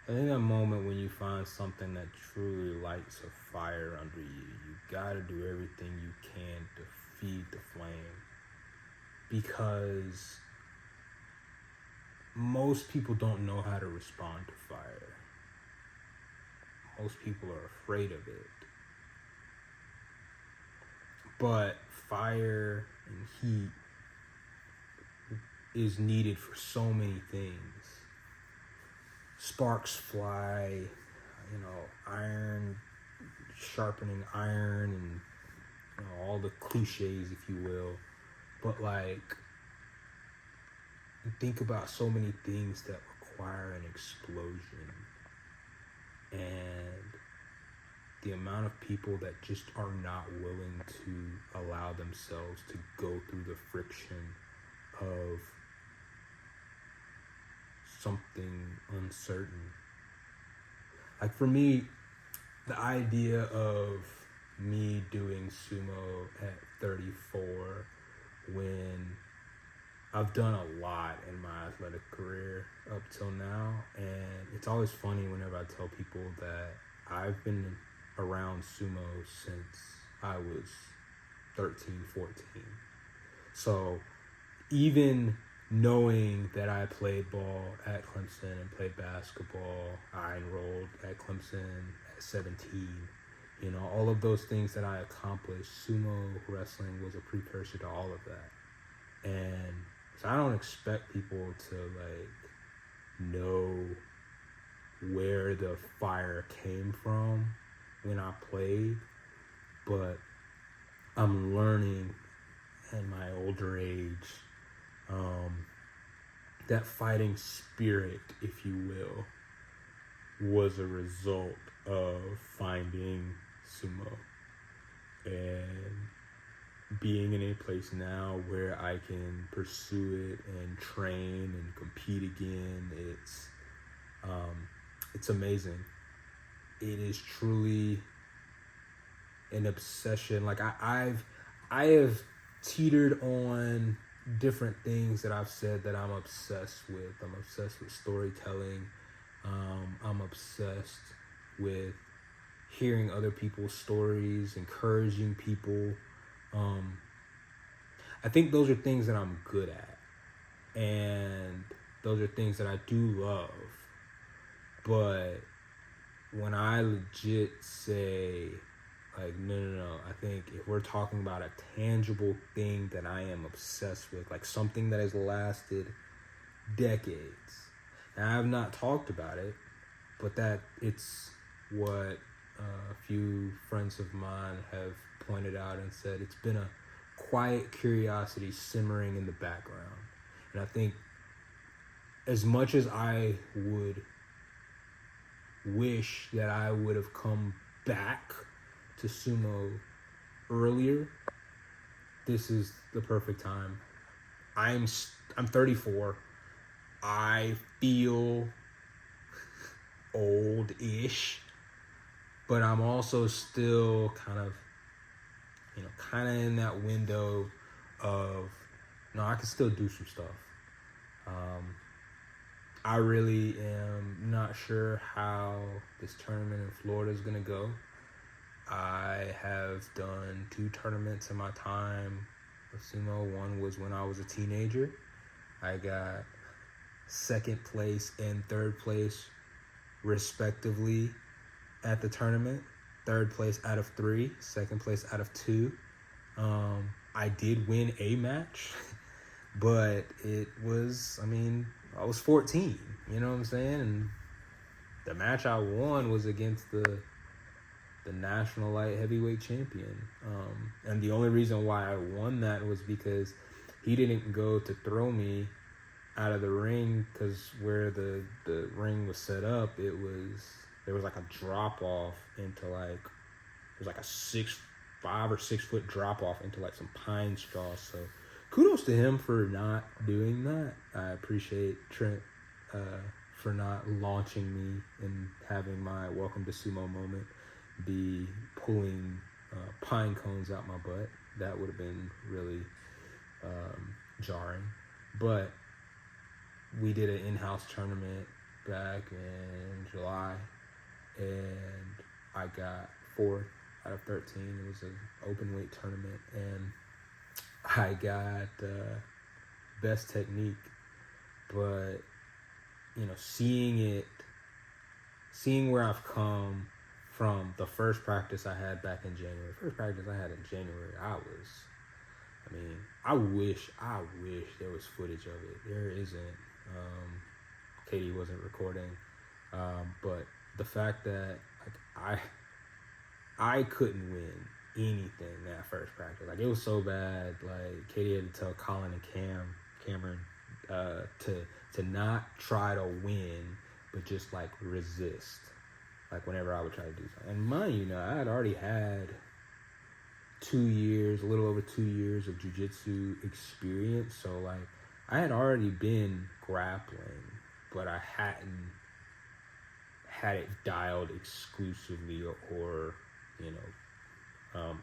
I think that moment when you find something that truly lights a fire under you gotta do everything you can to feed the flame. Because most people don't know how to respond to fire. Most people are afraid of it. But fire and heat is needed for so many things. Sparks fly, iron, sharpening iron, and all the cliches, if you will. But like, think about so many things that require an explosion, and the amount of people that just are not willing to allow themselves to go through the friction of something uncertain. Like for me, the idea of me doing sumo at 34 when I've done a lot in my athletic career up till now, and it's always funny whenever I tell people that I've been around sumo since I was 13, 14. So even knowing that I played ball at Clemson and played basketball, I enrolled at Clemson at 17. All of those things that I accomplished, sumo wrestling was a precursor to all of that. And so I don't expect people to know where the fire came from when I played, but I'm learning in my older age that fighting spirit, if you will, was a result of finding sumo and being in a place now where I can pursue it and train and compete again. It's amazing. It is truly an obsession. Like I have teetered on different things that I've said that I'm obsessed with. I'm obsessed with storytelling. I'm obsessed with hearing other people's stories, encouraging people. I think those are things that I'm good at, and those are things that I do love. But when I legit say, no, I think if we're talking about a tangible thing that I am obsessed with, like something that has lasted decades, and I have not talked about it, but that it's what a few friends of mine have pointed out and said it's been a quiet curiosity simmering in the background. And I think as much as I would wish that I would have come back to sumo earlier, this is the perfect time. I'm 34. I feel old-ish, but I'm also still kind of in that window of, no, I can still do some stuff. I really am not sure how this tournament in Florida is going to go. I have done 2 tournaments in my time with sumo. One was when I was a teenager. I got 2nd place and 3rd place respectively at the tournament. 3rd place out of 3, 2nd place out of 2. I did win a match, but it was, I was 14, you know what I'm saying? And the match I won was against the national light heavyweight champion. And the only reason why I won that was because he didn't go to throw me out of the ring, because where the ring was set up, there was like a drop off into it was like a 5 or 6 foot drop off into some pine straw. So kudos to him for not doing that. I appreciate Trent for not launching me and having my welcome to sumo moment be pulling pine cones out my butt. That would have been really jarring. But we did an in-house tournament back in July, and I got fourth out of 13. It was an open weight tournament, and I got best technique. But seeing where I've come from the first practice I had back in January. First practice I had in January, I wish there was footage of it. There isn't. Katie wasn't recording, but the fact that I couldn't win anything that first practice. Like, it was so bad. Like, Katie had to tell Colin and Cameron, to not try to win, but just like resist. Like, whenever I would try to do something. And mind you, I had already had a little over 2 years of jiu-jitsu experience. So like, I had already been grappling, but I hadn't had it dialed exclusively or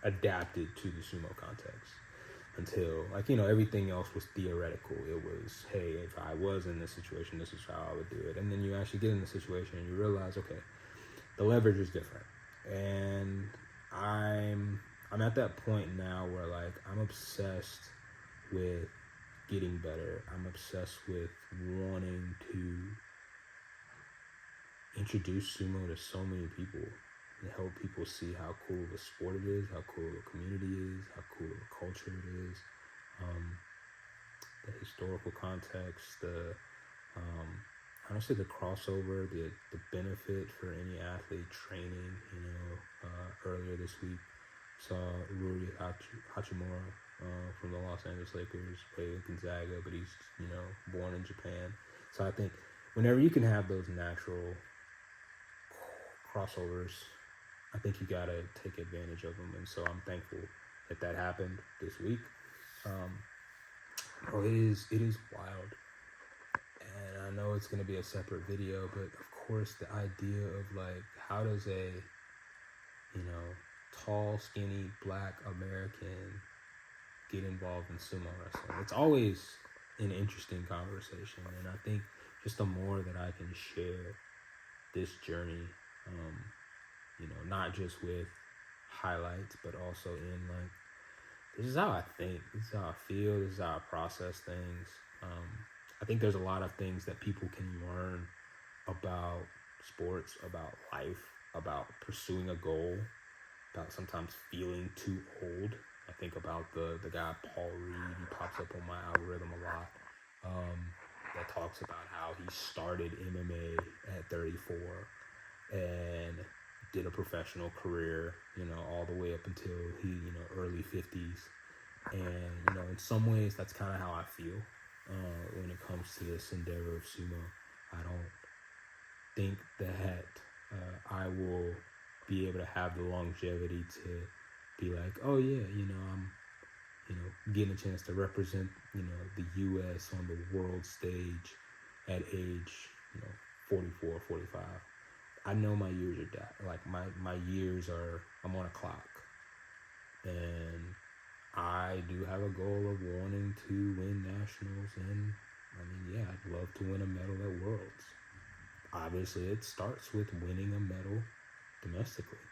adapted to the sumo context until everything else was theoretical. It was, hey, if I was in this situation, this is how I would do it. And then you actually get in the situation and you realize, okay, the leverage is different. And I'm at that point now where like I'm obsessed with getting better. I'm obsessed with wanting to introduce sumo to so many people and help people see how cool of a sport it is, how cool of a community is, how cool of a culture it is, the historical context, honestly, the crossover, the benefit for any athlete training. Earlier this week, saw Rui Hachimura from the Los Angeles Lakers play with Gonzaga, but he's born in Japan. So I think whenever you can have those natural crossovers, I think you gotta take advantage of them, and so I'm thankful that happened this week. It is wild, and I know it's gonna be a separate video, but of course the idea of like, how does a tall, skinny, black American get involved in sumo wrestling? It's always an interesting conversation, and I think just the more that I can share this journey, not just with highlights, but also in like, this is how I think, this is how I feel, this is how I process things. I think there's a lot of things that people can learn about sports, about life, about pursuing a goal, about sometimes feeling too old. I think about the guy Paul Reed. He pops up on my algorithm a lot. That talks about how he started MMA at 34 and did a professional career, all the way up until he, early 50s. And, in some ways, that's kind of how I feel when it comes to this endeavor of sumo. I don't think that I will be able to have the longevity to be like, oh yeah, I'm, getting a chance to represent, the U.S. on the world stage at age, 44, 45. I know my years are like my years are, I'm on a clock, and I do have a goal of wanting to win nationals, and I'd love to win a medal at Worlds. Obviously, it starts with winning a medal domestically,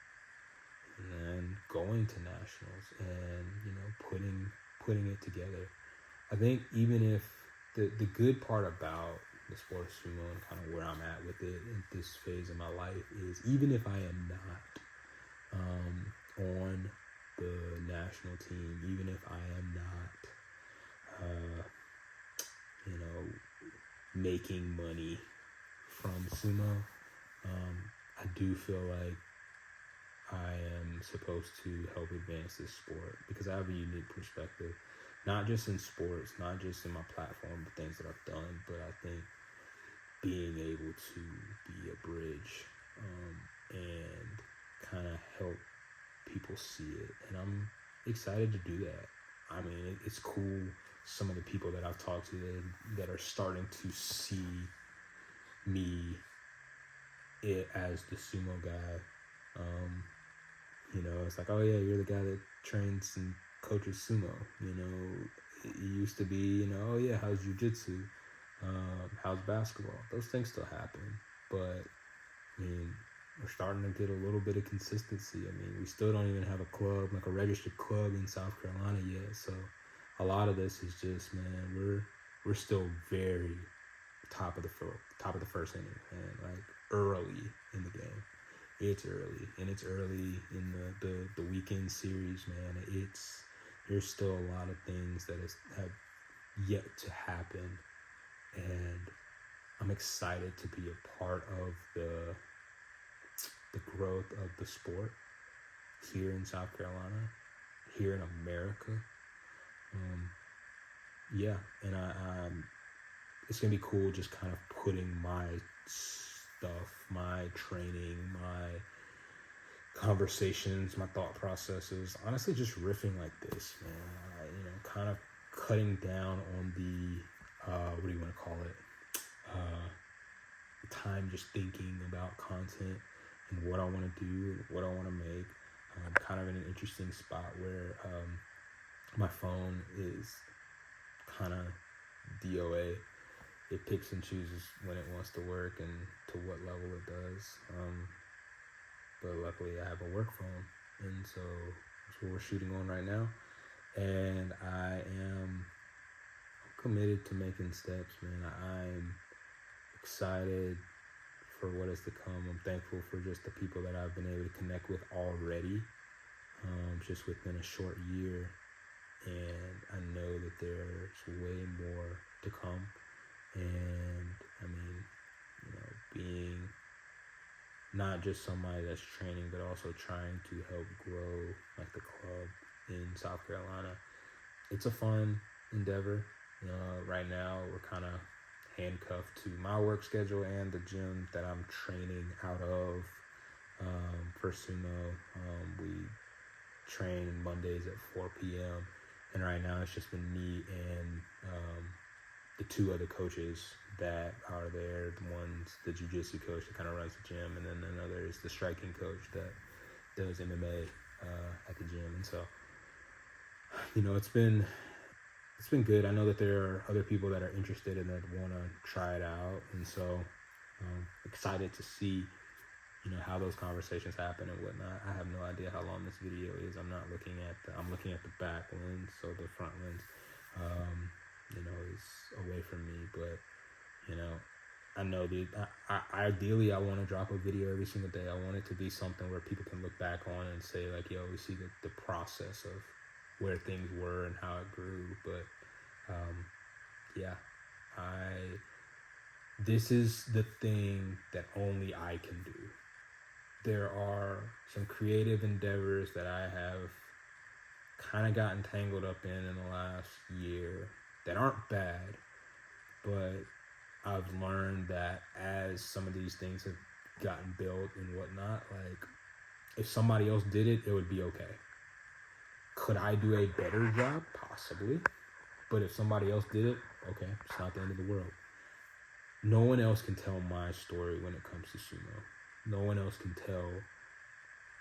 and then going to nationals, and putting it together. I think even if the good part about the sport of sumo and kind of where I'm at with it in this phase of my life is, even if I am not on the national team, even if I am not making money from sumo, I do feel like I am supposed to help advance this sport because I have a unique perspective, not just in sports, not just in my platform, the things that I've done, but I think being able to be a bridge and kind of help people see it. And I'm excited to do that. It's cool, some of the people that I've talked to that are starting to see me as the sumo guy. It's like, oh yeah, you're the guy that trains and coaches sumo. It used to be, oh yeah, how's jiu-jitsu? How's basketball? Those things still happen, but I mean, we're starting to get a little bit of consistency. I mean, we still don't even have a club, like a registered club in South Carolina yet. So a lot of this is just, man, we're still very top of the first inning, man. Like early in the game. It's early, and it's early in the weekend series, man. There's still a lot of things that have yet to happen, and I'm excited to be a part of the growth of the sport here in South Carolina, here in America. Yeah, and it's gonna be cool just kind of putting my stuff, my training, my conversations, my thought processes, honestly just riffing like this, man. Kind of cutting down on the what do you want to call it? The time just thinking about content and what I want to do, what I want to make. I'm kind of in an interesting spot where my phone is kind of DOA. It picks and chooses when it wants to work and to what level it does. But luckily I have a work phone, and so that's what we're shooting on right now. And I am committed to making steps, man. I'm excited for what is to come. I'm thankful for just the people that I've been able to connect with already, just within a short year. And I know that there's way more to come. And I mean, being not just somebody that's training, but also trying to help grow like the club in South Carolina. It's a fun endeavor. Right now we're kind of handcuffed to my work schedule and the gym that I'm training out of for Sumo. We train Mondays at 4 p.m. And right now it's just been me and the two other coaches that are there. The jiu-jitsu coach that kind of runs the gym, and then another is the striking coach that does MMA at the gym. And so, it's been good. I know that there are other people that are interested and that want to try it out, and so excited to see how those conversations happen and whatnot. I have no idea how long this video is. I'm looking at the back lens, so the front lens is away from me, but I know ideally I want to drop a video every single day. I want it to be something where people can look back on and say like, yo, we see the process of where things were and how it grew. But this is the thing that only I can do. There are some creative endeavors that I have kind of gotten tangled up in the last year that aren't bad, but I've learned that as some of these things have gotten built and whatnot, like if somebody else did it, it would be okay. Could I do a better job? Possibly. But if somebody else did it, okay, it's not the end of the world. No one else can tell my story when it comes to sumo. No one else can tell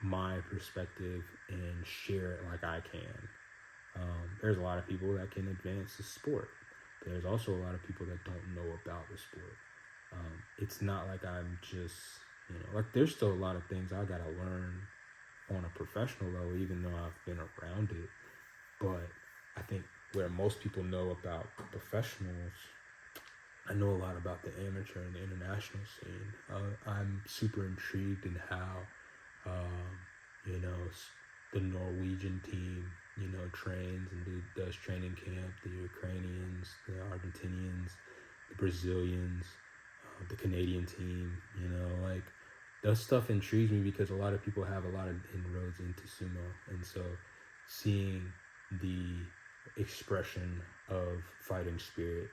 my perspective and share it like I can. There's a lot of people that can advance the sport. There's also a lot of people that don't know about the sport. It's not like I'm just, there's still a lot of things I gotta learn on a professional level, even though I've been around it. But I think where most people know about professionals, I know a lot about the amateur and the international scene. I'm super intrigued in how, the Norwegian team, trains and does training camp, the Ukrainians, the Argentinians, the Brazilians, the Canadian team, that stuff intrigues me because a lot of people have a lot of inroads into sumo. And so seeing the expression of fighting spirit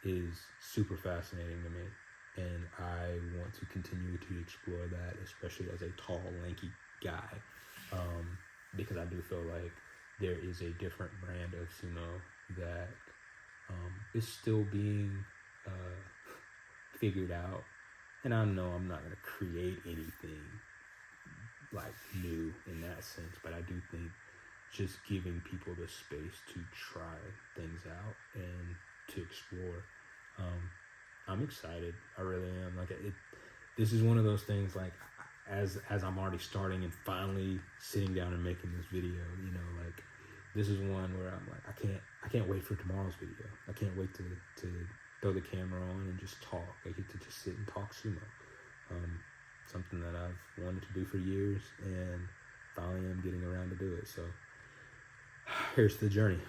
is super fascinating to me. And I want to continue to explore that, especially as a tall, lanky guy, because I do feel like there is a different brand of sumo that is still being figured out. And I know I'm not going to create anything like new in that sense, but I do think just giving people the space to try things out and to explore. I'm excited. I really am. this is one of those things, like, as I'm already starting and finally sitting down and making this video, you know, like, this is one where I'm like, I can't wait for tomorrow's video. I can't wait to throw the camera on and just talk. I get to just sit and talk sumo. Something that I've wanted to do for years, and finally I'm getting around to do it. So here's the journey.